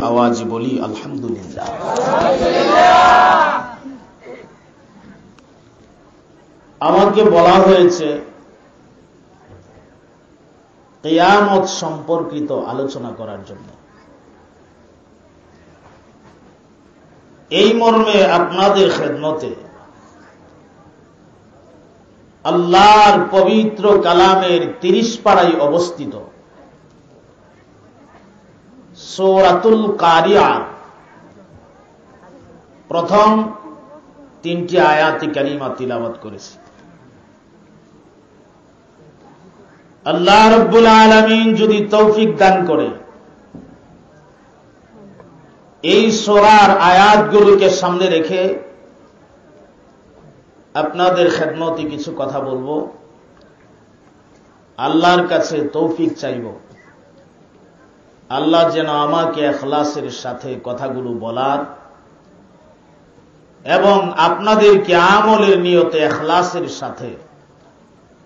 আওয়াজে বলি আলহামদুলিল্লাহ। আমাকে বলা হয়েছে কিয়ামত সম্পর্কিত আলোচনা করার জন্য। এই মর্মে আপনাদের খেদমতে আল্লাহর পবিত্র কালামের 30 পারায় অবস্থিত সূরাতুল কারিয়া প্রথম 3টি আয়াতে কারিমা তিলাওয়াত করেছি। আল্লাহ রাব্বুল আলামিন যদি তৌফিক দান করে এই সূরার আয়াতগুলোকে সামনে রেখে আপনাদের খেদমতে কিছু কথা বলবো, আল্লাহর কাছে তৌফিক চাইব আল্লাহ যেন আমাকে ইখলাসের সাথে কথাগুলো বলার এবং আপনাদেরকে আমলের নিয়তে ইখলাসের সাথে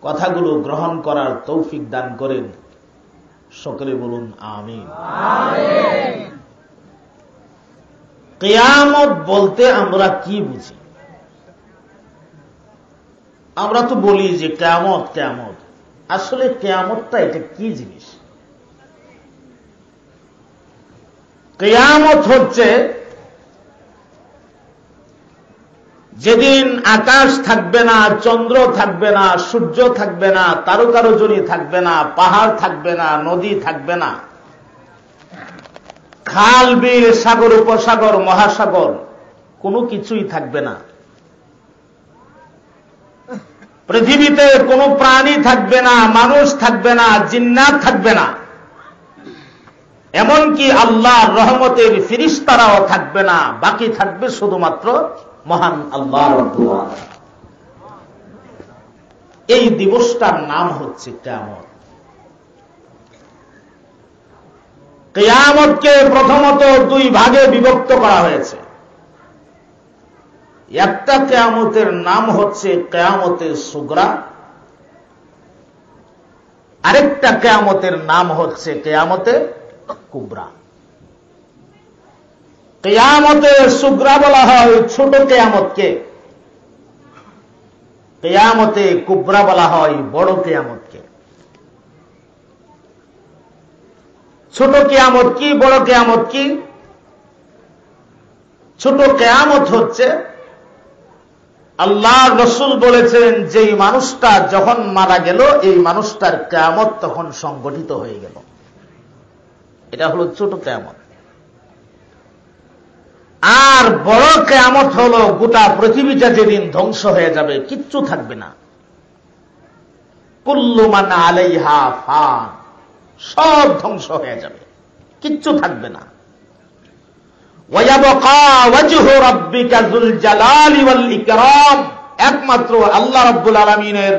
কথাগুলো গ্রহণ করার তৌফিক দান করেন। সকলে বলুন আমিন। কিয়ামত বলতে আমরা কি বুঝি? আমরা তো বলি যে কিয়ামত কিয়ামত, আসলে কিয়ামতটা এটা কি জিনিস? কিয়ামত হচ্ছে যেদিন আকাশ থাকবে না, চন্দ্র থাকবে না, সূর্য থাকবে না, তারকারজনী থাকবে না, পাহাড় থাকবে না, নদী থাকবে না, খাল বিল সাগর উপসাগর মহাসাগর কোনো কিছুই থাকবে না, পৃথিবীতে কোনো প্রাণী থাকবে না, মানুষ থাকবে না, জিন্নাত থাকবে না, এমনকি আল্লাহর রহমতের ফেরেশতারাও থাকবে না। বাকি থাকবে শুধুমাত্র মহান আল্লাহ রাব্বুল আলামিন। এই দিবসটার নাম হচ্ছে কিয়ামত। কিয়ামতকে প্রথমত 2 ভাগে বিভক্ত করা হয়েছে। একটা কিয়ামতের নাম হচ্ছে কিয়ামতে সুগরা, আরেকটা কিয়ামতের নাম হচ্ছে কিয়ামতে কুবরা। কিয়ামতে সুগরা বলা হয় ছোট কিয়ামতকে, কিয়ামতে কুবরা বলা হয় বড় কিয়ামতকে। ছোট কিয়ামত কি, বড় কিয়ামত কি? ছোট কিয়ামত হচ্ছে আল্লাহর রাসূল বলেছেন যেই মানুষটা যখন মারা গেল এই মানুষটার কিয়ামত তখন সংগঠিত হয়ে গেল, এটা হলো ছোট কিয়ামত। আর বড় কিয়ামত হলো গোটা পৃথিবীটা যেদিন ধ্বংস হয়ে যাবে, কিচ্ছু থাকবে না। কুল্লু মান আলাইহা ফান, সব ধ্বংস হয়ে যাবে, কিচ্ছু থাকবে না। ওয়ায়াবকা ওয়াজহু রাব্বিকা যুল জালালি ওয়াল ইকরাম, একমাত্র আল্লাহ রাব্বুল আলামিনের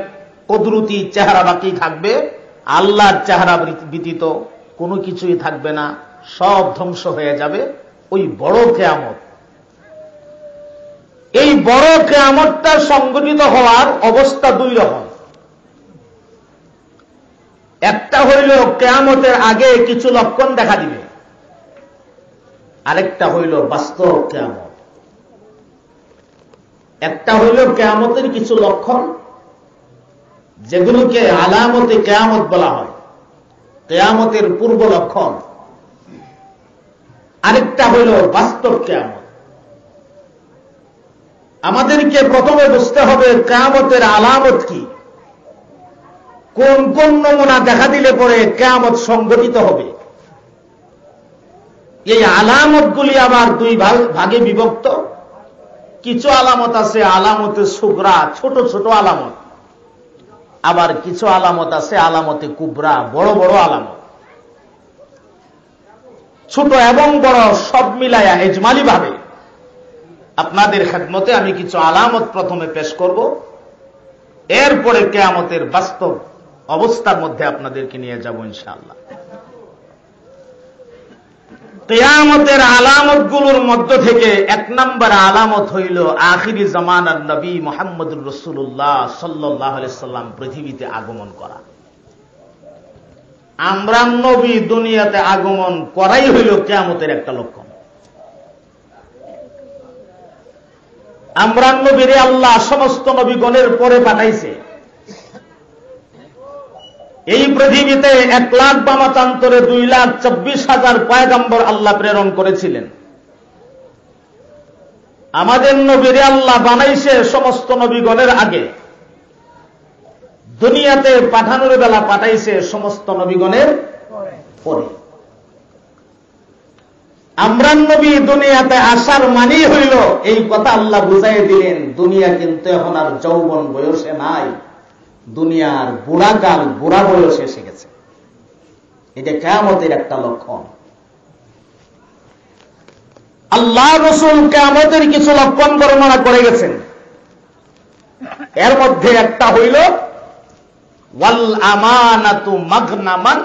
কুদরতি চেহারা বাকি থাকবে, আল্লাহর চেহারা ব্যতীত কোনো কিছুই থাকবে না, সব ধ্বংস হয়ে যাবে। ওই বড় কিয়ামত, এই বড় কিয়ামতটা সংগঠিত হওয়ার অবস্থা 2 রকম। একটা হইল কিয়ামতের আগে কিছু লক্ষণ দেখা দিবে, আরেকটা হইল বাস্তব কিয়ামত। একটা হইল কিয়ামতের কিছু লক্ষণ যেগুলোকে আলামতে কিয়ামত বলা হয়, কিয়ামতের পূর্ব লক্ষণ। আরেকটা হইল বাস্তব কিয়ামত। আমাদেরকে প্রথমে বুঝতে হবে কিয়ামতের আলামত কি, কোন কোন নমুনা দেখা দিলে পরে কিয়ামত সংগঠিত হবে। এই আলামতগুলি আবার 2 ভাগে বিভক্ত। কিছু আলামত আছে আলামতে সুগরা, ছোট ছোট আলামত, আবার কিছু আলামত আছে আলামতে কুবরা, বড় বড় আলামত। ছোট এবং বড় সব মিলায়া ইজমালি ভাবে আপনাদের খেদমতে আমি কিছু আলামত প্রথমে পেশ করব, এরপরে কিয়ামতের বাস্তব অবস্থার মধ্যে আপনাদেরকে নিয়ে যাব ইনশাআল্লাহ। কিয়ামতের আলামতগুলোর মধ্য থেকে 1 নম্বর আলামত হইল আখিরি জামানার নবী মুহাম্মদুর রাসূলুল্লাহ সাল্লাল্লাহু আলাইহি সাল্লাম পৃথিবীতে আগমন করা। আমরান নবী দুনিয়াতে আগমন করাই হইল কিয়ামতের একটা লক্ষণ। আমরান নবীরে আল্লাহ সমস্ত নবীগণের পরে পাঠাইছে। এই পৃথিবীতে 1,00,000 বামাচান্তরে 2,24,000 পয়গম্বর আল্লাহ প্রেরণ করেছিলেন। আমাদের নবীরে আল্লাহ বানাইছে সমস্ত নবীগণের আগে, দুনিয়াতে পাঠানোর বেলা পাঠাইছে সমস্ত নবীগণের পরে। আমরান নবী দুনিয়াতে আসার মানেই হইল এই কথা আল্লাহ বুঝাই দিলেন, দুনিয়া কিন্তু এখন আর যৌবন বয়সে নাই, দুনিয়ার বুড়াকাল বুড়া বয়সে এসে গেছে। এটা কিয়ামতের একটা লক্ষণ। আল্লাহ রাসূল কিয়ামতের কিছু লক্ষণ বর্ণনা করে গেছেন। এর মধ্যে একটা হইল ওয়াল আমানাতু মাগনামান,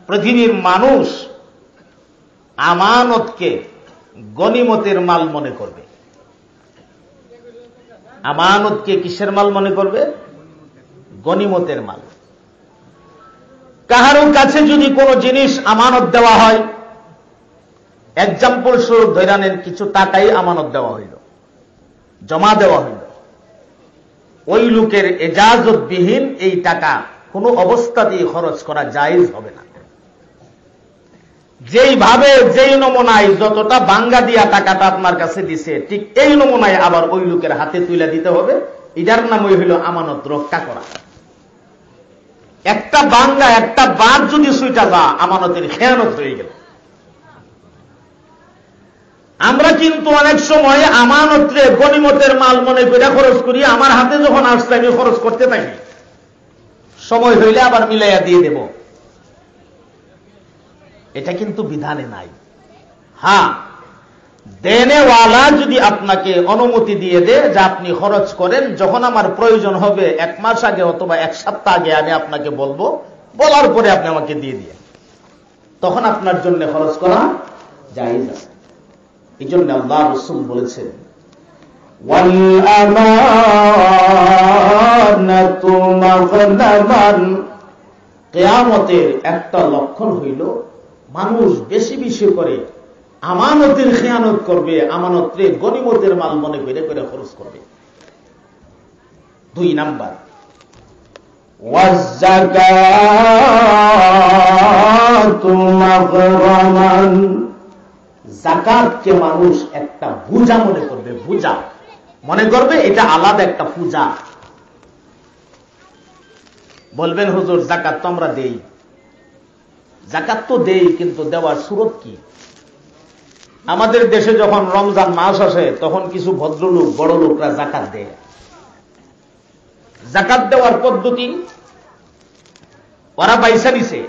পৃথিবীর মানুষ আমানতকে গনিমতের মাল মনে করবে। আমানতকে কিসের মাল মনে করবে? গনিমতের মাল। কাহারও কাছে যদি কোনো জিনিস আমানত দেওয়া হয়, এক্সাম্পল স্বরূপ ধরে নেন কিছু টাকাই আমানত দেওয়া হইল, জমা দেওয়া হইল, ওই লোকের এজাজতবিহীন এই টাকা কোনো অবস্থাতেই খরচ করা জায়েজ হবে না। যেইভাবে যেই নমুনায় যতটা বাঙ্গা দিয়া টাকাটা আপনার কাছে দিছে, ঠিক এই নমুনায় আবার ওই লোকের হাতে তুলে দিতে হবে। এটার নামই হইল আমানত রক্ষা করা। একটা বাঙ্গা একটা বাদ যদি সুইটা যা, আমানতের খেয়ানত হয়ে গেল। আমরা কিন্তু অনেক সময় আমানতরে গনিমতের মাল মনে করে খরচ করি, আমার হাতে যখন আসছে আমি খরচ করতে থাকি, সময় হইলে আবার মিলাইয়া দিয়ে দেব। এটা কিন্তু বিধানে নাই। হ্যাঁ, দেনেওয়ালা যদি আপনাকে অনুমতি দিয়ে দেয় যে আপনি খরচ করেন, যখন আমার প্রয়োজন হবে 1 মাস আগে অথবা 1 সপ্তাহ আগে আমি আপনাকে বলবো, বলার পরে আপনি আমাকে দিয়ে দিয়ে, তখন আপনার জন্য খরচ করা জায়েজ আছে। এই জন্য আল্লাহ রাসূল বলেছেন ওয়াল আমানাতু মাগনামান, কিয়ামতের একটা লক্ষণ হইল মানুষ বেশি বেশি করে আমানতের খেয়ানত করবে, আমানতরে গনিমতের মাল মনে করে করে খরচ করবে। 2 নাম্বার ওয়াজ-যাকাতু মাগরামান, যাকাতকে মানুষ একটা পূজা মনে করবে, পূজা মনে করবে, এটা আলাদা একটা পূজা। বলবেন হুজুর যাকাত তো আমরা দেই, যাকাত তো দেই, কিন্তু দেওয়ার সুরত কি? আমাদের দেশে যখন রমজান মাস আসে তখন কিছু ভদ্রলোক বড় লোকরা যাকাত দেয়। যাকাত দেওয়ার পদ্ধতি ওরা পয়সা দিছে,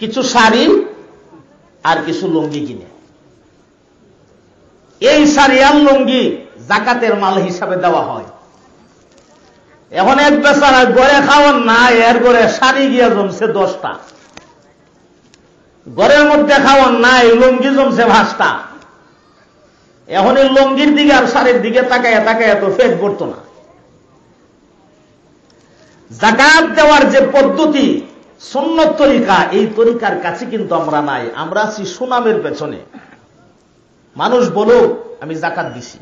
কিছু শাড়ি আর কিছু লুঙ্গি কিনে, এই শাড়ি আর লুঙ্গি যাকাতের মাল হিসাবে দেওয়া হয়। এখন এক বেচারা গড়ে খাওয়ান না, এর গড়ে শাড়ি গিয়া জমছে 10টা, ঘরের মধ্যে খাওয়ান নাই, লুঙ্গি জমছে 5টা। এখন এই লুঙ্গির দিকে আর শাড়ির দিকে তাকায় তাকায় তো পেট ভরতো না। যাকাত দেওয়ার যে পদ্ধতি, সুন্নত তরিকা, এই তরিকার কাছে কিন্তু আমরা নাই। আমরা আছি সুনামের পেছনে। মানুষ বলুক আমি যাকাত দিছি,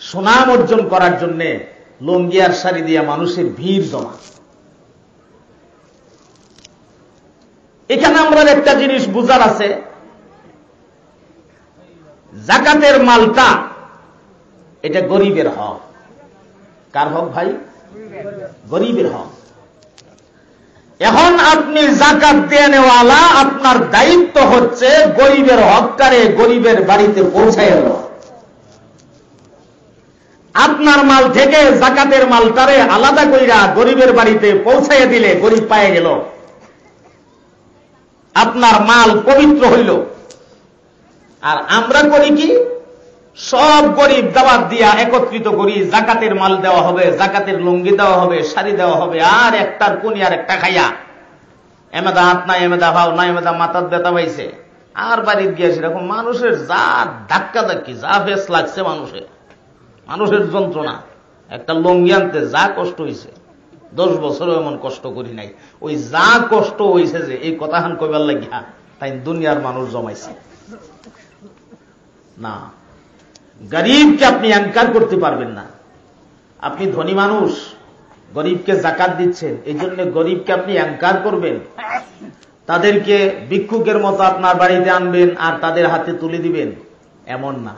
সুনাম অর্জন করার জন্য লুঙ্গি আর শাড়ি দিয়া মানুষের ভিড় জমা। এখানে আমরা একটা জিনিস বুঝার আছে, যাকাতের মালটা এটা গরিবের হক। কার হক ভাই? গরিবের হক। এখন আপনি যাকাত দেনেওয়ালা, আপনার দায়িত্ব হচ্ছে গরিবের হকটারে গরিবের বাড়িতে পৌঁছায় দেওয়া। আপনার মাল থেকে যাকাতের মালটারে আলাদা কইরা গরিবের বাড়িতে পৌঁছাইয়া দিলে গরিব পায়ে গেল, আপনার মাল পবিত্র হইল। আর আমরা করি কি, সব গরিব দাওয়াত দিয়া একত্রিত করি, যাকাতের মাল দেওয়া হবে, যাকাতের লুঙ্গি দেওয়া হবে, শাড়ি দেওয়া হবে, আর একটার কোনি আর একটা খাইয়া এমেদা হাত নাই, এমেদা ভাও নাই, এমেদা মাথার ব্যথা পাইছে, আর বাড়ির গিয়ে সেরকম মানুষের যা ধাক্কা ধাক্কি, যা ফেস লাগছে মানুষের যন্ত্রণা, একটা লুঙ্গি আনতে যা কষ্ট হয়েছে, 10 বছরও এমন কষ্ট করি নাই। ওই যা কষ্ট হয়েছে যে এই কথাহান কইবার লাগিয়া তাই দুনিয়ার মানুষ জমাইছে না। গরিবকে আপনি অ্যাঙ্কার করতে পারবেন না। আপনি ধনী মানুষ, গরিবকে যাকাত দিচ্ছেন, এই জন্য গরিবকে আপনি অ্যাঙ্কার করবেন, তাদেরকে ভিক্ষুকের মতো আপনার বাড়িতে আনবেন আর তাদের হাতে তুলে দিবেন, এমন না।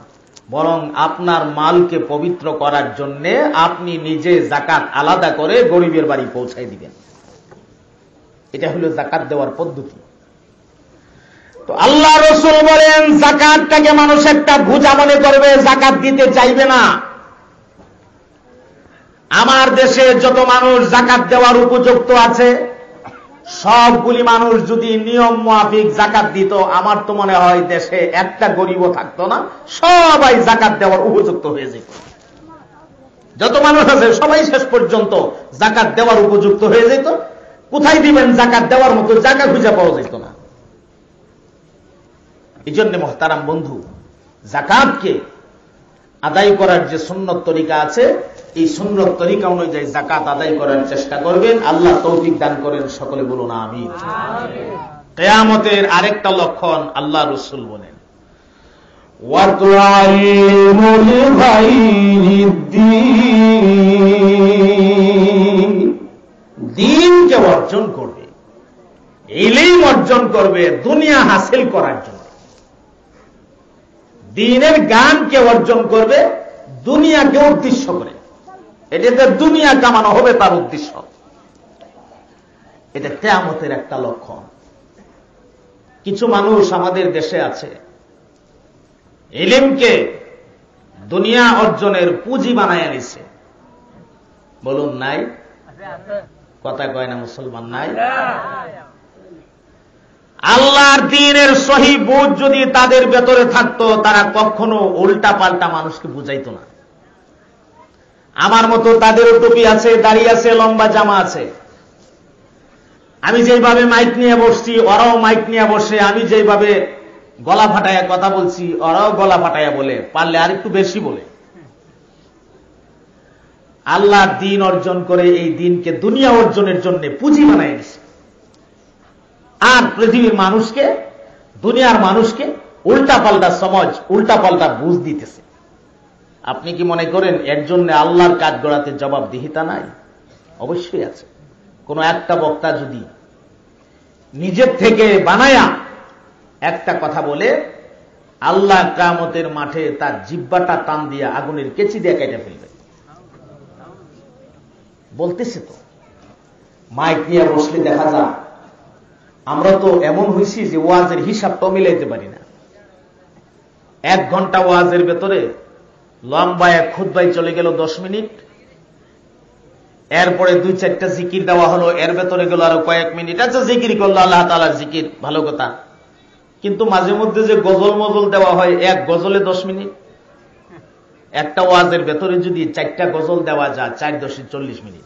বরং আপনার মালকে পবিত্র করার জন্য আপনি নিজে যাকাত আলাদা করে গরিবের বাড়ি পৌঁছায় দিবেন। এটা হলো যাকাত দেওয়ার পদ্ধতি। তো আল্লাহ রাসূল বলেন যাকাতটাকে মানুষ একটা বোঝা মনে করবে, যাকাত দিতে চাইবে না। আমার দেশে যত মানুষ যাকাত দেওয়ার উপযুক্ত আছে সবগুলি মানুষ যদি নিয়ম মাফিক যাকাত দিত, আমার তো মনে হয় দেশে একটা গরিবও থাকতো না, সবাই যাকাত দেওয়ার উপযুক্ত হয়ে যেত। যত মানুষ আছে সবাই শেষ পর্যন্ত যাকাত দেওয়ার উপযুক্ত হয়ে যেত। কোথায় দিবেন যাকাত দেওয়ার মতো জায়গা খুঁজে পাওয়া যেত না। এই জন্য মুহতারাম বন্ধু, যাকাতকে আদায় করার যে সুন্নত তরিকা আছে, এই সুন্নত তরিকা অনুযায়ী যাকাত আদায় করার চেষ্টা করবেন। আল্লাহ তৌফিক দান করেন, সকলে বলুন আমিন। কিয়ামতের আরেকটা লক্ষণ আল্লাহ রাসূল বলেন, ওয়াতুআল্লিমুল গায়রিদ্দীন, দ্বীনকে অর্জন করবে, ইলম অর্জন করবে দুনিয়া হাসিল করার জন্য। দ্বীনের জ্ঞানকে অর্জন করবে দুনিয়াকে উদ্দেশ্য করে। এটাতে দুনিয়া কামানো হবে তার উদ্দেশ্য। এটা কিয়ামতের একটা লক্ষণ। কিছু মানুষ আমাদের দেশে আছে ইলমকে দুনিয়া অর্জনের পুঁজি বানায় নিছে। বলুন নাই? কথা কয় না মুসলমান নাই? আল্লাহর দ্বীনের সহি বুঝ যদি তাদের ভেতরে থাকতো, তারা কখনো উল্টা পাল্টা মানুষকে বুঝাইতো না। আমার মতো তাদেরও টুপি আছে, দাড়ি আছে, লম্বা জামা আছে। আমি যেভাবে মাইক নিয়ে বসছি ওরাও মাইক নিয়ে বসে, আমি যেভাবে গলা ফাটাইয়া কথা বলছি ওরাও গলা ফাটাইয়া বলে, পারলে আর একটু বেশি বলে। আল্লাহর দ্বীন অর্জন করে এই দ্বীনকে দুনিয়া অর্জনের জন্য পুঁজি বানায় দিছে। আর পৃথিবীর মানুষকে, দুনিয়ার মানুষকে উল্টা পাল্টা সমাজ, উল্টা পাল্টা বুঝ দিতেছে। আপনি কি মনে করেন এর জন্য আল্লাহর কাজ গড়াতে জবাবদিহিতা নাই? অবশ্যই আছে। কোন একটা বক্তা যদি নিজের থেকে বানায়া একটা কথা বলে, আল্লাহ কিয়ামতের মাঠে তার জিহ্বাটা টান দিয়া আগুনের কেচি দিয়ে কেটে ফেলবে। বলতেছে তো, মাইক নিয়ে বসলে দেখা যায়। আমরা তো এমন হয়েছি যে ওয়াজের হিসাবটাও মিলাইতে পারি না। 1 ঘন্টা ওয়াজের ভেতরে লম্বা এক খুতবায় চলে গেল 10 মিনিট, এরপরে 2-4টা জিকির দেওয়া হলো, এর ভেতরে গেল আরো কয়েক মিনিট। আচ্ছা জিকির করলো, আল্লাহ তাআলার জিকির, ভালো কথা। কিন্তু মাঝে মধ্যে যে গজল মজল দেওয়া হয়, এক গজলে 10 মিনিট। একটা ওয়াজের ভেতরে যদি 4টা গজল দেওয়া যায়, 4-10 40 মিনিট।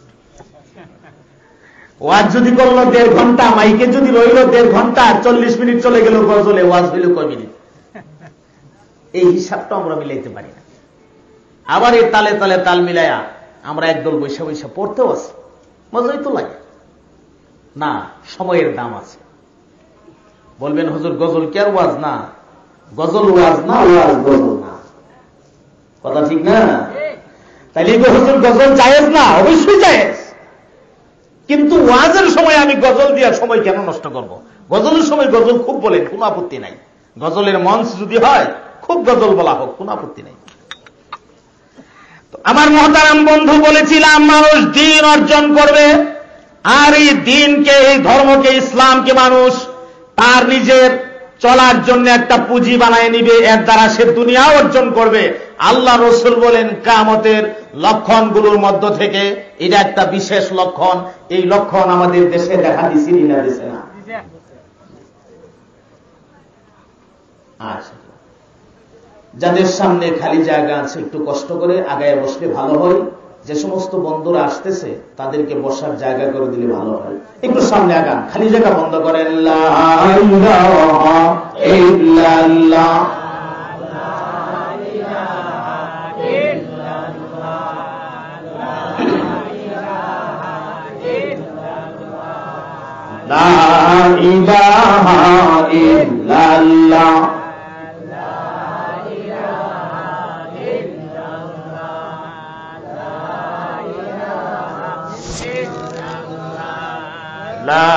ওয়াজ যদি করলো 1.5 ঘন্টা, মাইকে যদি রইল 1.5 ঘন্টা, 40 মিনিট চলে গেল গজলে, ওয়াজ হইল কয় মিনিট? এই হিসাবটা আমরা মিলাইতে পারি না। আবার এই তালে তালে তাল মিলাইয়া আমরা একদল বৈশা বৈশা পড়তেও আছি, মজাই তো লাগে না। সময়ের দাম আছে। বলবেন হুজুর গজল কি আর ওয়াজ না? গজল ওয়াজ না, ওয়াজ গজল না। কথা ঠিক না? তাইলে হুজুর গজল জায়েজ না? অবশ্যই জায়েজ। কিন্তু ওয়াজের সময় আমি গজল দিয়ে সময় কেন নষ্ট করব? গজলের সময় গজল খুব বলেন, কোন আপত্তি নাই। গজলের মঞ্চ যদি হয় খুব গজল বলা হোক, কোন আপত্তি নাই। আমার মুহতারাম বন্ধু, বলেছিলাম মানুষ দ্বীন অর্জন করবে, আর এই দ্বীনকে, এই ধর্মকে, ইসলামকে মানুষ তার নিজের চলার জন্য একটা পুঁজি বানায় নিবে, এর দ্বারা সে দুনিয়া অর্জন করবে। আল্লাহ রাসূল বলেন কিয়ামতের লক্ষণগুলোর মধ্য থেকে এটা একটা বিশেষ লক্ষণ। এই লক্ষণ আমাদের দেশে দেখা দিছে না? দিছে না? আচ্ছা, যাদের সামনে খালি জায়গা আছে একটু কষ্ট করে আগায় বসলে ভালো হয়। যে সমস্ত বন্ধুরা আসতেছে তাদেরকে বসার জায়গা করে দিলে ভালো হয়। একটু সামনে আগান, খালি জায়গা বন্ধ করেন। লা ইলাহা ইল্লাল্লাহ, লা ইলাহা ইল্লাল্লাহ লা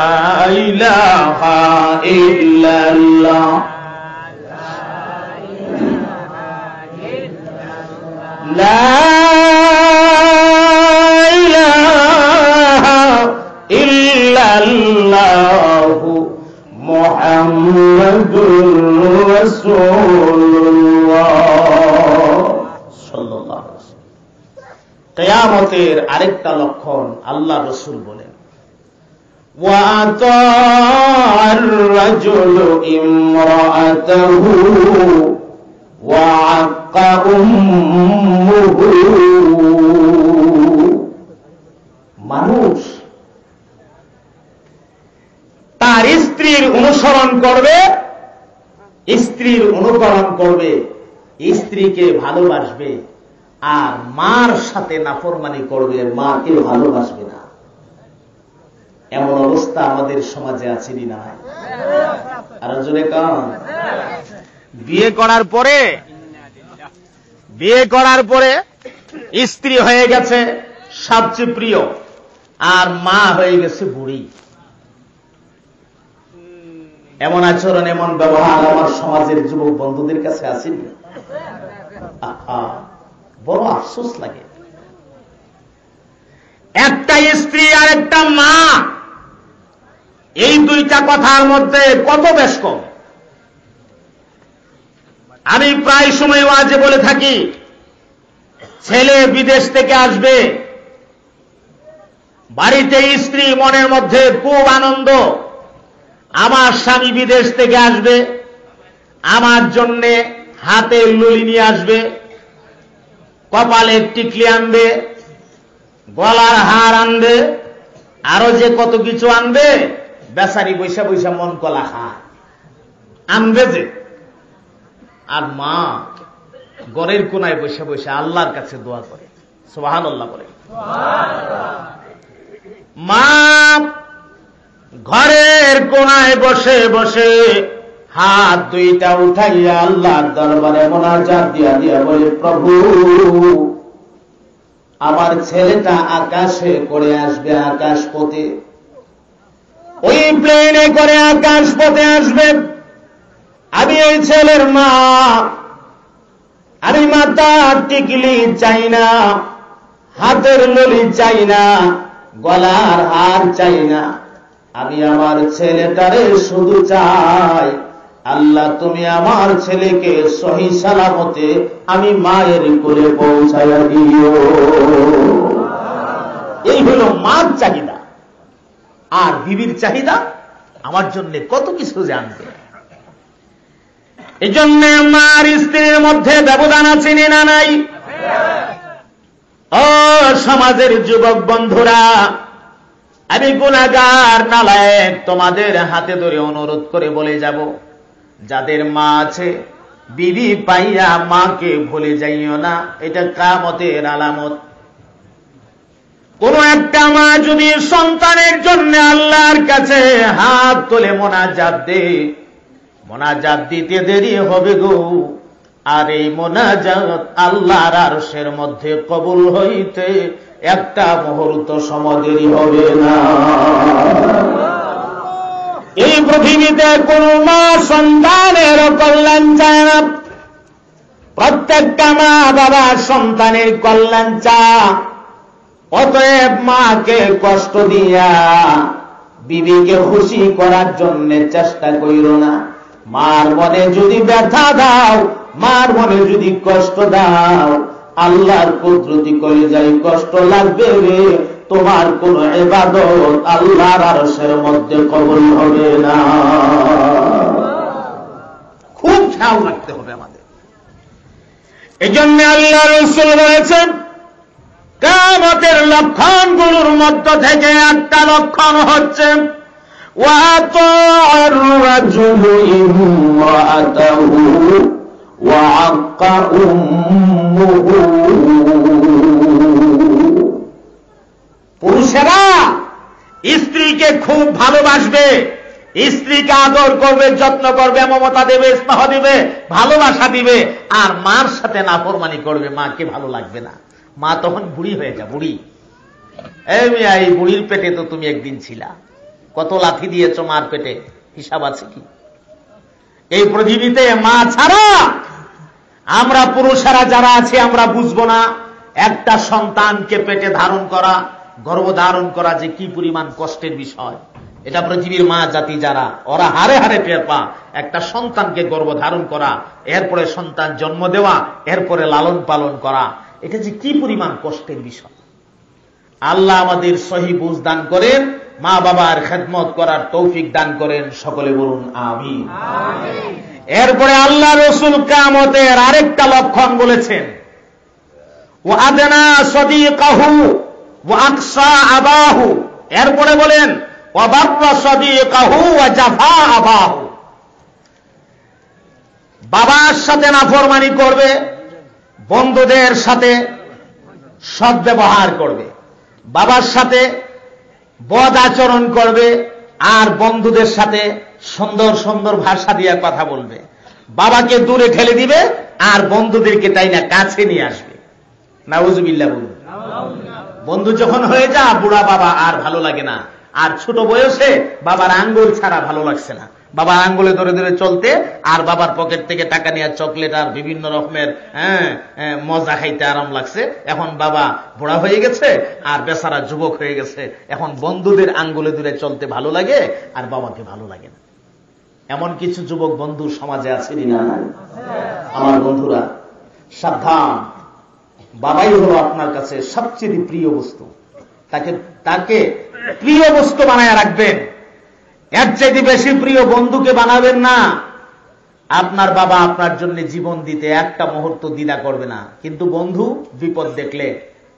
ইলাহা ইল্লাল্লাহ লা ইলাহা ইল্লাল্লাহু মুহাম্মাদুর রাসূলুল্লাহ সাল্লাল্লাহু আলাইহি ওয়াসাল্লাম। কিয়ামতের আরেকটা লক্ষণ আল্লাহ রাসূল বলেন, وَأَطَاعَ الرَّجُلُ امْرَأَتَهُ وَعَقَّ أُمُّهُ। মানুষ তার স্ত্রীর অনুসরণ করবে, স্ত্রীর অনুকরণ করবে, স্ত্রীকে ভালোবাসবে, আর মার সাথে নাফরমানি করবে, মাকে ভালোবাসবে না। এমন অবস্থা আমাদের সমাজে আছে কি না? আর জোরে কান। বিয়ে করার পরে স্ত্রী হয়ে গেছে সবচেয়ে প্রিয়, আর মা হয়ে গেছে বুড়ি। এমন আচরণ, এমন ব্যবহার আমার সমাজের যুবক বন্ধুদের কাছে আসেনি? বড় আফসোস লাগে। একটা স্ত্রী আর একটা মা, এই দুইটা কথার মধ্যে কত বেশ কম। আমি প্রায় সময় ওয়াজে বলে থাকি, ছেলে বিদেশ থেকে আসবে, বাড়িতে স্ত্রী মনের মধ্যে খুব আনন্দ, আমার স্বামী বিদেশ থেকে আসবে, আমার জন্যে হাতে লুলি নিয়ে আসবে, কপালে টিকলি আনবে, গলার হার আনবে, আরো যে কত কিছু আনবে। বেচারি বৈশা বৈশা মন কলা খায়, আনবে যে। আর মা ঘরের কোনায় বসে বসে আল্লাহর কাছে দোয়া করে, সুবহানাল্লাহ বলে। মা ঘরের কোনায় বসে বসে হাত দুইটা উঠাইয়া আল্লাহর দরবারে মোনাজাত দিয়া দিয়া বলে, প্রভু আমার ছেলেটা আকাশে করে আসবে, আকাশ পথে, ওই প্লেনে করে আকাশ পথে আসবে। আমি এই ছেলের মা, আমি মাথার টিকলি চাই না, হাতের নলি চাই না, গলার হার চাই না, আমি আমার ছেলেটারে শুধু চাই আল্লাহ তুমি আমার ছেলেকে সহি সালামতে আমি মায়ের কোলে পৌঁছাইয়া দিও। এই হলো মার চাহিদা। আর বিবির চাহিদা আমার জন্য কত কিছু জানবে। এই জন্য মার স্ত্রীর মধ্যে ব্যবধান আছে না নাই? ও সমাজের যুবক বন্ধুরা, আমি গুনাহগার নালায়েক তোমাদের হাতে ধরে অনুরোধ করে বলে যাব, যাদের মা আছে বিবি পাইয়া মাকে ভুলে যাইও না, এটা কিয়ামতের আলামত। কোন একটা মা যদি সন্তানের জন্য আল্লাহর কাছে হাত তুলে মোনাজাত দেয়, মোনাজাত দিতে দেরি হবে গো, আর এই মোনাজাত আল্লাহর আরশের মধ্যে কবুল হইতে একটা মুহূর্ত সময় দেরি হবে না। এই পৃথিবীতে কোন মা সন্তানের কল্যাণ চায় না। প্রত্যেকটা মা বাবা সন্তানের কল্যাণ চায়। অতএব মাকে কষ্ট দিয়া বিবিকে খুশি করার জন্য চেষ্টা কইর না। মার মনে যদি ব্যথা দাও, মার মনে যদি কষ্ট দাও, আল্লাহর কুদরতি করে যাই কষ্ট লাগবে রে, তোমার কোন ইবাদত আল্লাহর আরশের মধ্যে কবুল হবে না। খুব খেয়াল রাখতে হবে আমাদের। এই জন্য আল্লাহ রাসূল বলেছেন, কিয়ামতের লক্ষণগুলোর মধ্য থেকে একটা লক্ষণ হচ্ছে ওয়াতা'আর রাজুলু ইমরাআতাহু ওয়া আক্কা উম্মুহু। পুরুষেরা স্ত্রীকে খুব ভালোবাসবে, স্ত্রীকে আদর করবে, যত্ন করবে, মমতা দেবে, স্নেহ দিবে, ভালোবাসা দিবে, আর মার সাথে নাফরমানি করবে, মাকে ভালো লাগবে না। মা তখন বুড়ি হয়ে যা, বুড়ি। এই বুড়ির পেটে তো তুমি একদিন ছিলা, কত লাথি দিয়েছ মার পেটে, হিসাব আছে কি? এই পৃথিবীতে মা ছাড়া আমরা পুরুষেরা যারা আছি আমরা বুঝবো না একটা সন্তানকে পেটে ধারণ করা, গর্ভধারণ করা যে কি পরিমাণ কষ্টের বিষয়। এটা পৃথিবীর মা জাতি যারা, ওরা হারে হারে টের পা একটা সন্তানকে গর্ভধারণ করা, এরপরে সন্তান জন্ম দেওয়া, এরপরে লালন পালন করা, এটা যে কি পরিমাণ কষ্টের বিষয়। আল্লাহ আমাদের সহি বুঝ দান করেন, মা বাবার খেদমত করার তৌফিক দান করেন, সকলে বলুন আমিন। এরপরে আল্লাহ রাসূল কিয়ামতের আরেকটা লক্ষণ বলেছেন, ওয়া আদনা সাদিকাহু ওয়া আকসা আবাহু। এরপরে বলেন ওয়া বাররা সাদিকাহু ওয়া জাফা আবাহু। বাবার সাথে নাফরমানি করবে, বন্ধুদের সাথে সদ্ব্যবহার করবে, বাবার সাথে বদ আচরণ করবে, আর বন্ধুদের সাথে সুন্দর সুন্দর ভাষা দিয়ে কথা বলবে। বাবাকে দূরে ঠেলে দিবে আর বন্ধুদেরকে তাই না কাছে নিয়ে আসবে। নাউজুবিল্লাহ বলুন। বন্ধু যখন হয়ে যা বুড়া বাবা আর ভালো লাগে না, আর ছোট বয়সে বাবার আঙ্গুল ছাড়া ভালো লাগছে না, বাবার আঙ্গুলে ধরে ধরে চলতে, আর বাবার পকেট থেকে টাকা নিয়ে চকলেট আর বিভিন্ন রকমের মজা খাইতে আরাম লাগছে। এখন বাবা বুড়া হয়ে গেছে আর বেচারা যুবক হয়ে গেছে, এখন বন্ধুদের আঙ্গুলে ধরে চলতে ভালো লাগে আর বাবাকে ভালো লাগে না। এমন কিছু যুবক বন্ধু সমাজে আছে না? আমার বন্ধুরা সাবধান, বাবাই হলো আপনার কাছে সবচেয়ে প্রিয় বস্তু, তাকে প্রিয় বস্তু বানায় রাখবেন। এর চাইতে বেশি প্রিয় বন্ধুকে বানাবেন না। আপনার বাবা আপনার জন্য জীবন দিতে একটা মুহূর্ত দ্বিধা করবে না, কিন্তু বন্ধু বিপদ দেখলে,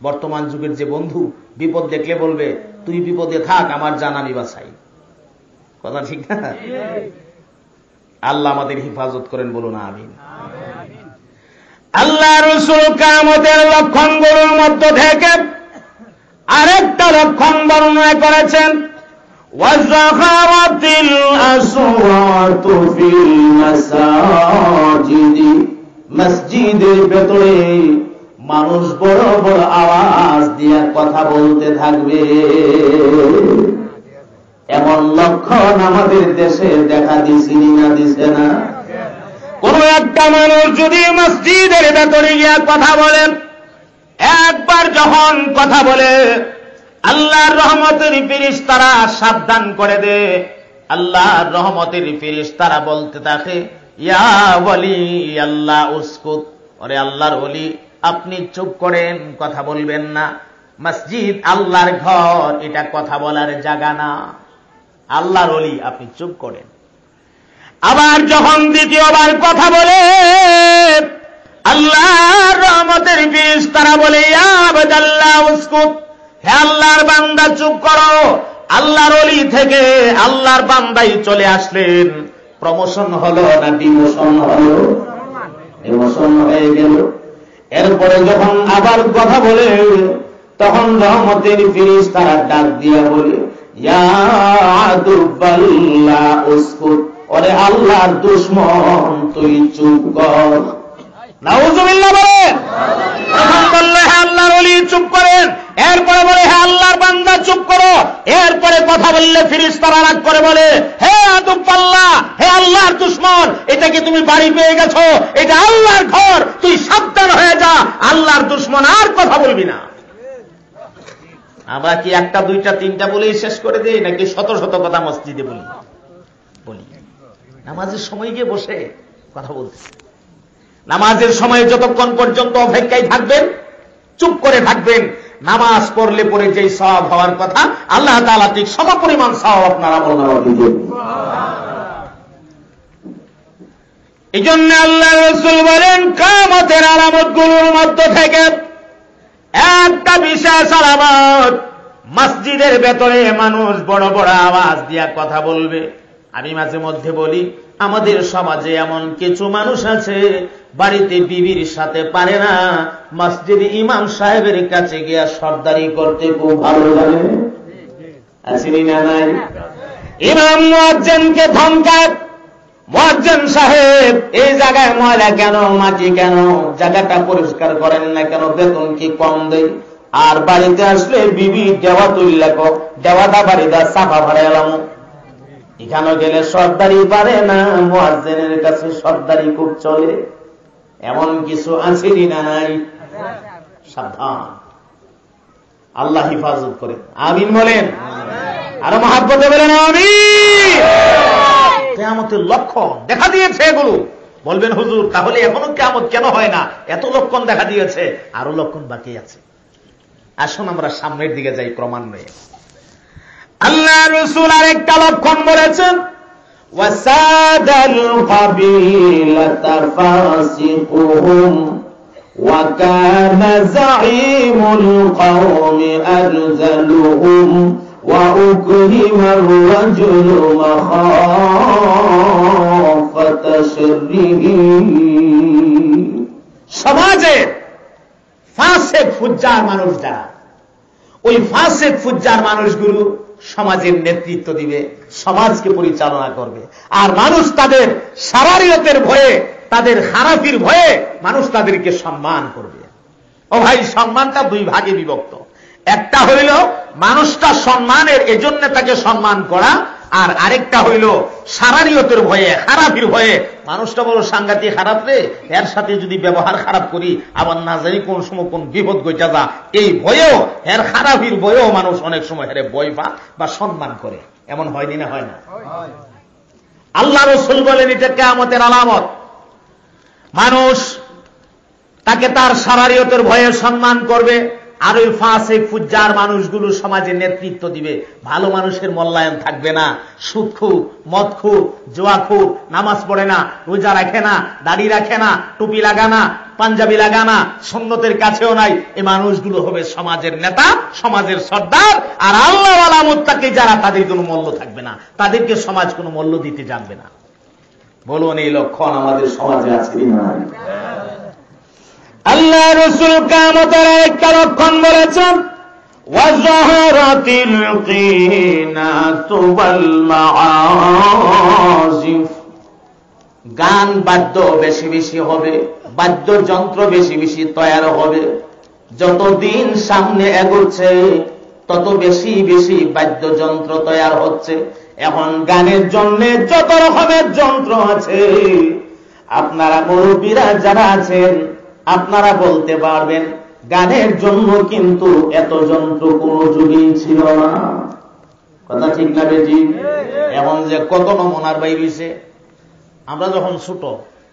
বর্তমান যুগের যে বন্ধু বিপদ দেখলে বলবে তুই বিপদে থাক, আমার জান আমি বাঁচাই। কথা ঠিক না? আল্লাহ আমাদের হেফাজত করেন, বলুন আমিন। আল্লাহ রাসূল কিয়ামতের লক্ষণগুলোর মধ্য থেকে আরেকটা লক্ষণ বর্ণনা করেছেন, ওয়াযাখারাতিল আসওয়াতু ফিল মাসাজিদি। মসজিদের ভেতরে মানুষ বড় বড় আওয়াজ দিয়ে কথা বলতে থাকবে। এমন লক্ষণ আমাদের দেশে দেখা দিছি না, দিছে না? কোন একটা মানুষ যদি মসজিদের ভেতরে গিয়ে কথা বলেন, একবার যখন কথা বলে আল্লাহর রহমতের ফেরেশতারা সাবধান করে দে। আল্লাহর রহমতের ফেরেশতারা বলতে থাকে, ইয়া ওয়ালি আল্লাহ উসকুত, ওরে আল্লাহর ওলি আপনি চুপ করেন, কথা বলবেন না। মসজিদ আল্লাহর ঘর, এটা কথা বলার জায়গা না। আল্লাহর ওলি আপনি চুপ করেন। আবার যখন দ্বিতীয়বার কথা বলে আল্লাহর রহমতের ফেরেশতারা বলে, ইয়া আবদাল্লাহ উসকুত, হে আল্লাহর বান্দা চুপ করো। আল্লাহর ওলি থেকে আল্লাহর বান্দাই চলে আসলেন। প্রমোশন হলো না ডিমোশন হলো? ডিমোশন হয়ে গেল। এরপরে যখন আবার কথা বলে তখন রহমতের ফেরেশতারা ডাক দিয়া বলে, ইয়া আদুবাল্লাহ উসকুত, ওরে আল্লাহর দুশমন তুই চুপ কর। নাউজুবিল্লাহ বলেন। প্রথম বললে হে আল্লাহর ওলি চুপ করেন, এরপরে বলে হে আল্লাহর বান্দা চুপ করো। এরপরে কথা বললে ফেরেশতারা রাগ করে বলে, হে আদুবাল্লাহ, হে আল্লাহর দুশমন, এটা কি তুমি বাড়ি পেয়ে গেছো? এটা আল্লাহর ঘর, তুই সাবধান হয়ে যা, আল্লাহর দুশমন আর কথা বলবি না। আমরা কি একটা দুইটা তিনটা বলেই শেষ করে দেই, নাকি শত শত কথা মসজিদে বলি? নামাজের সময় গিয়ে বসে কথা বলছি। নামাজের সময় যতক্ষণ পর্যন্ত অপেক্ষায় থাকবেন, চুপ করে থাকবেন, নামাজ পড়লে পরে যেই সওয়াব হওয়ার কথা আল্লাহ তাআলা ঠিক সমপরিমাণ সওয়াব আপনার আমলনামায় দিবেন। এই জন্য আল্লাহ রাসূল বলেন, কিয়ামতের আলামতগুলোর মধ্যে থেকে একটা বিশেষ আলামত, মসজিদের ভেতরে মানুষ বড় বড় আওয়াজ দিয়া কথা বলবে। আমি মাঝে মধ্যে বলি, আমাদের সমাজে এমন কিছু মানুষ আছে বাড়িতে বিবির সাথে পারে না, মসজিদে ইমাম সাহেবের কাছে গিয়া সর্দারি করতে খুব ভালো লাগে। আসেনি না নাই? ইমাম মুয়াজ্জিনকে ধমকায়, মুয়াজ্জিন সাহেব এই জায়গায় ময়লা কেন, মাটি কেন, জায়গাটা পরিষ্কার করেন না কেন, বেতন কি কম দেয়? আর বাড়িতে আসলে বিবি দেওয়া তুললে দেওয়াটা বাড়িটা সাফা ভাড়া এলাম। এখানে গেলে সর্দারি পারে না, মুয়াজ্জিনের কাছে সর্দারি খুব চলে। এমন কিছু আসেনি না নাই? সাবধান, আল্লাহ হিফাজত করে। আমিন বলেন, আরো মহাব্বতে বলেন আমিন। কিয়ামতের লক্ষণ দেখা দিয়েছে এগুলো। বলবেন হুজুর তাহলে এখনো কিয়ামত কেন হয় না? এত লক্ষণ দেখা দিয়েছে, আরো লক্ষণ বাকি আছে। আসুন আমরা সামনের দিকে যাই ক্রমান্বয়ে। আল্লাহ রাসূল আরেকটা লক্ষণ বলেছেন, ওয়াসাদাল কাবিলাতা ফাসিকুহুম ওয়া কানা যাঈমুল কওমি আরযালুহুম ওয়া উকরিমার রাজুলু মাখাফাতা শাররিহি। সমাজে ফাসিক ফুজ্জার মানুষ যারা, ওই ফাসিক ফুজ্জার মানুষগুলো সমাজের নেতৃত্ব দিবে, সমাজকে পরিচালনা করবে। আর মানুষ তাদের শারারিয়তের ভয়ে, তাদের খারাপির ভয়ে মানুষ তাদেরকে সম্মান করবে। ও ভাই, সম্মানটা দুই ভাগে বিভক্ত। একটা হইল মানুষটা সম্মানের, এজন্য তাকে সম্মান করা, আর আরেকটা হইল শারারিয়তের ভয়ে, খারাপির ভয়ে। মানুষটা বড় সাংঘাতিক খারাপ রে, এর সাথে যদি ব্যবহার খারাপ করি আবার না জানি কোন সময় কোন বিপদ ঘটে যা, এই ভয়েও, এর খারাপির ভয়েও মানুষ অনেক সময় হেরে ভয় পা বা সম্মান করে। এমন হয়নি না? হয় না? আল্লাহ রাসূল বলেন এটা কিয়ামতের আলামত। মানুষ তাকে তার শারারিয়তের ভয়ে সম্মান করবে, আর ওই ফাসিক ফুজ্জার মানুষগুলো সমাজে নেতৃত্ব দিবে। ভালো মানুষের মূল্যায়ন থাকবে না। সুদখোর, মদখোর, জুয়াখোর, নামাজ পড়ে না, রোজা রাখে না, দাড়ি রাখে না, টুপি লাগানা, পাঞ্জাবি লাগানা, সুন্নতের কাছেও নাই, এই মানুষগুলো হবে সমাজের নেতা, সমাজের সর্দার। আর আল্লাহওয়ালা মুত্তাকি যারা, তাদের কোনো মূল্য থাকবে না, তাদেরকে সমাজ কোনো মূল্য দিতে জানবে না। বলুন এই লক্ষণ আমাদের সমাজে আছে কিনা? আল্লাহ রাসূল কিয়ামতের একটা লক্ষণ বলেছেন, ওয়াযাহারাতিল কিনাতু ওয়াল মাআজিফ। গান বাদ্য বেশি বেশি হবে, বাদ্যযন্ত্র বেশি বেশি তৈরি হবে। যতদিন সামনে এগোচ্ছে তত বেশি বেশি বাদ্যযন্ত্র তৈরি হচ্ছে। এখন গানের জন্য যত রকমের যন্ত্র আছে, আপনারা মুরব্বীরা যারা আছেন আপনারা বলতে পারবেন, গানের জন্য কিন্তু এত যন্ত্র কোন যুগেই ছিল না। কথা ঠিক না বেটি? এখন যে কত নমুনার বাইর হইছে। আমরা যখন ছোট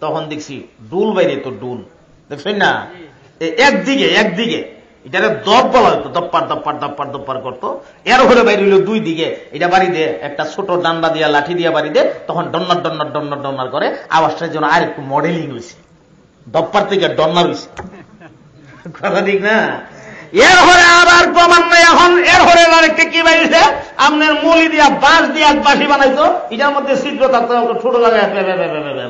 তখন দেখছি ডুল বাইরে, তো ডুল দেখছেন না? একদিকে এটারে দপ বলা হতো, দপ্পার দপ্পার দপ্পার দপ্পার করতো। এর হলে বাইরে হইল দুই দিকে, এটা বাড়ি দিয়ে একটা ছোট ডান্ডা দিয়া, লাঠি দিয়া বাড়ি দিয়ে, তখন ডন্নার ডন্নার ডন্নার ডন্নার করে। আওয়াজটার জন্য আর একটু মডেলিং হয়েছে, দপ্পার থেকে ডন্নার হয়েছে। কথা ঠিক না? এর হরে আবার ক্রমান্বয়ে এখন এর হরে আরেকটা কি বাইরেছে, আপনার মুলি দিয়া বাঁশ দিয়া বাঁশি বানাইতো, এটার মধ্যে ছিদ্র থাকতো, ছোট জায়গায়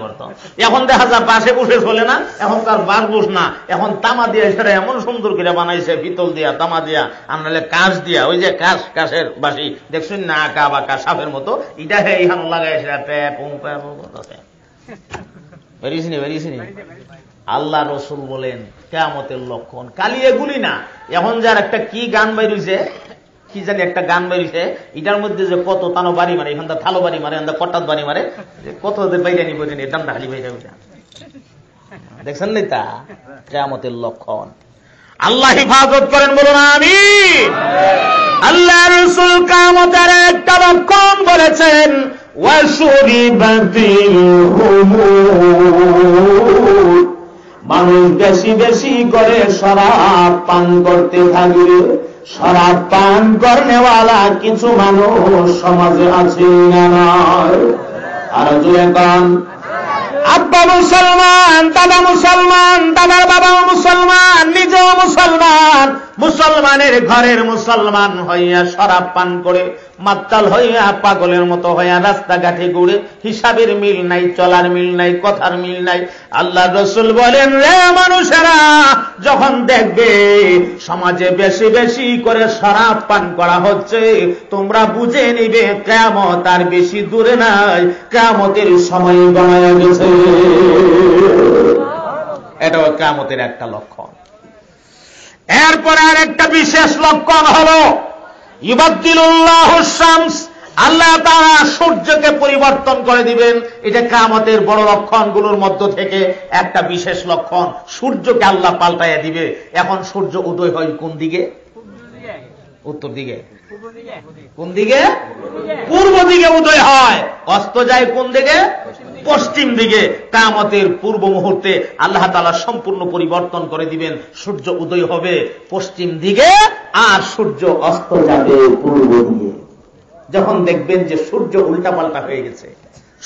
করতো। এখন দেখা যায় বাঁশে বসে চলে না, এখন তার বাঁশ বস না, এখন তামা দিয়া সেটা এমন সুন্দর করে বানাইছে, পিতল দিয়া, তামা দিয়া, আনলে কাঁচ দিয়া, ওই যে কাঁচের বাঁশি দেখছেন না, আঁকা বাঁকা সাপের মতো, এটা এইখানে লাগাইছে। বেরিয়েছি নি? আল্লাহ রাসূল বলেন কিয়ামতের লক্ষণ খালি এগুলি না। এখন যার একটা কি গান বাইরেছে, কি জানি একটা গান বাইরেছে, এটার মধ্যে যে কত তানো বাড়ি মারে, এখানটা থালো বাড়ি মারে, এখানটা কটাত বাড়ি মারে, কত বাইরে নিব জানি, ডান্ডা খালি বাইরে দেখছেন না? তা কিয়ামতের লক্ষণ। আল্লাহ হিফাজত করেন, বলুন আমিন। আল্লাহ রাসূল কিয়ামতের একটা লক্ষণ বলেছেন, ওয়াশুরিবাতিল হুমুর। মানুষ বেশি বেশি করে শরাব পান করতে থাকবে। শরাব পান করনেওয়ালা কিছু মানুষ সমাজে আছে না নয়? আর জুড়ে কান, আব্বা মুসলমান, দাদা মুসলমান, দাদার বাবাও মুসলমান, নিজেও মুসলমান, মুসলমানের ঘরের মুসলমান হইয়া শরাব পান করে মাতাল হইয়া পাগলের মতো হইয়া রাস্তাঘাটে ঘুরে, হিসাবের মিল নাই, চলার মিল নাই, কথার মিল নাই। আল্লাহ রাসূল বলেন, রে মানুষেরা, যখন দেখবে সমাজে বেশি বেশি করে শরাব পান করা হচ্ছে, তোমরা বুঝে নিবে কিয়ামত আর বেশি দূরে নাই, কিয়ামতের সময় গণায় গেছে। এটাও কিয়ামতের একটা লক্ষণ। এরপরে আর একটা বিশেষ লক্ষণ হলো ইউবাদদিলুল্লাহুশ শামস, আল্লাহ তাআলা সূর্যকে পরিবর্তন করে দিবেন। এটা কিয়ামতের বড় লক্ষণগুলোর মধ্য থেকে একটা বিশেষ লক্ষণ। সূর্যকে আল্লাহ পাল্টাইয়া দিবে। এখন সূর্য উদয় হয় কোন দিকে? উত্তর দিকে। কোন দিকে? পূর্ব দিকে উদয় হয়। অস্ত যায় কোন দিকে? পশ্চিম দিকে। কিয়ামতের পূর্ব মুহূর্তে আল্লাহ তাআলা সম্পূর্ণ পরিবর্তন করে দিবেন। সূর্য উদয় হবে পশ্চিম দিকে আর সূর্য অস্ত যাবে পূর্ব দিকে। যখন দেখবেন যে সূর্য উল্টাপাল্টা হয়ে গেছে,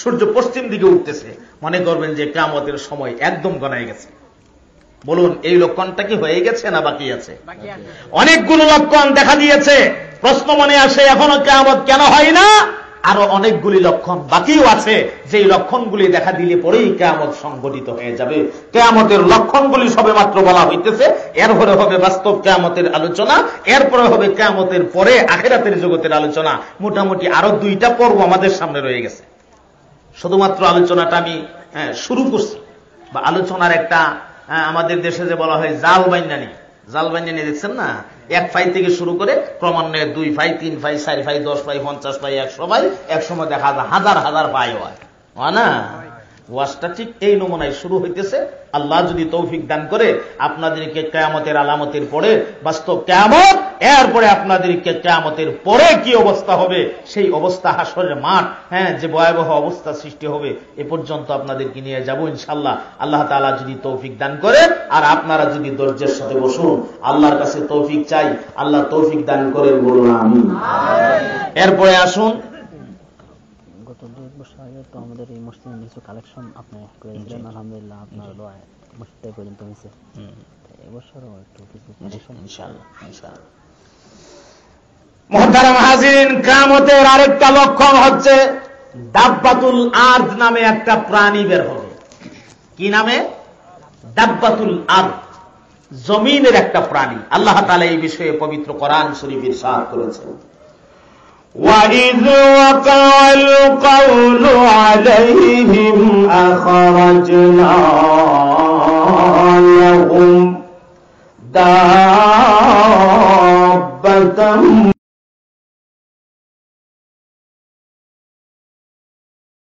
সূর্য পশ্চিম দিকে উঠতেছে, মনে করবেন যে কিয়ামতের সময় একদম গণায় গেছে। বলুন, এই লক্ষণটা কি হয়ে গেছে না বাকি আছে? অনেকগুলো লক্ষণ দেখা দিয়েছে। প্রশ্ন মনে আসে, এখনো কিয়ামত কেন হয় না? আরো অনেকগুলি লক্ষণ বাকিও আছে, যেই লক্ষণগুলি দেখা দিলে পরেই কিয়ামত সংঘটিত হয়ে যাবে। কিয়ামতের লক্ষণগুলি সবেমাত্র বলা হইতেছে, এরপরে হবে বাস্তব কিয়ামতের আলোচনা, এরপরে হবে কিয়ামতের পরে আখিরাতের জগতের আলোচনা। মোটামুটি আরো 2টা পর্ব আমাদের সামনে রয়ে গেছে। শুধুমাত্র আলোচনাটা আমি শুরু করছি, বা আলোচনার একটা আমাদের দেশে যে বলা হয় জাল বাইন্যানি, জাল বাইন্যানি দেখছেন না? 1 ফাই থেকে শুরু করে ক্রমান্বয়ে 2 ফাই, 3 ফাই, 4 ফাই, 10 ফাই, 50 ফাই, 100 ফাই, এক সময় দেখা যায় হাজার হাজার ফাই হয় না? ওয়াজটা ঠিক এই নমুনায় শুরু হইতেছে। আল্লাহ যদি তৌফিক দান করে আপনাদেরকে কিয়ামতের আলামতের পরে বাস্তব কিয়ামত, এরপরে আপনাদেরকে কিয়ামতের পরে কি অবস্থা হবে, সেই অবস্থা, হাসরের মাঠ, যে ভয়াবহ অবস্থা সৃষ্টি হবে, এ পর্যন্ত আপনাদেরকে নিয়ে যাব ইনশাআল্লাহ। আল্লাহ তাআলা যদি তৌফিক দান করে, আর আপনারা যদি ধৈর্যের সাথে বসুন, আল্লাহর কাছে তৌফিক চাই, আল্লাহ তৌফিক দান করেন, বলুন আমিন। এরপরে আসুন, গত 2 বছর আগে তো আমাদের এই মসজিদে কিছু কালেকশন আপনি করেছিলেন, আলহামদুলিল্লাহ আপনার দোয়ায় মসজিদটা পর্যন্ত হয়েছে। এবছরও একটু কিছু কালেকশন ইনশাআল্লাহ ইনশাআল্লাহ। মুহতারাম হাজিরিন, কিয়ামতের আরেকটা লক্ষণ হচ্ছে দাব্বাতুল আরদ নামে একটা প্রাণী বের হবে। কি নামে? দাব্বাতুল আরদ, জমিনের একটা প্রাণী। আল্লাহ তাআলা এই বিষয়ে পবিত্র কোরআন শরীফে ইরশাদ করেছেন, وَإِذْ وَقَعَ الْقَوْلُ عَلَيْهِمْ أَخْرَجْنَا لَهُمْ دَابَّةً